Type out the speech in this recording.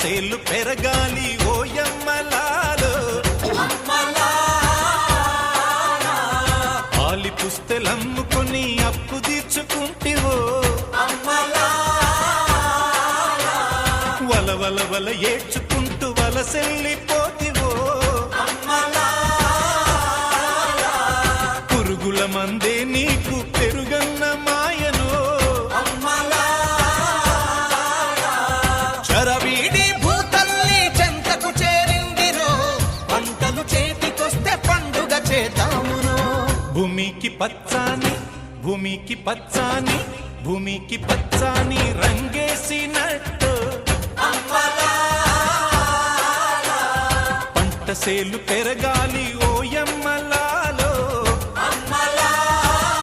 సేలు పెరగాలి ఓయమ్మలాలో ఆలి పుస్తెలమ్ముకొని అప్పు తీర్చుకుంటివో వల వల వల ఏడ్చుకుంటూ వలసెల్లిపోతివో పురుగుల మందే నీకు పెరుగన్న మాయనో చరవీడి భూతల్లి చెంతకు చేరిందిరో పంటలు చేతికొస్తే పండుగ చేద్దామురో భూమికి పచ్చాని భూమికి పచ్చాని భూమికి పచ్చాని రంగేసినట్టు పంట సేలు పెరగాలి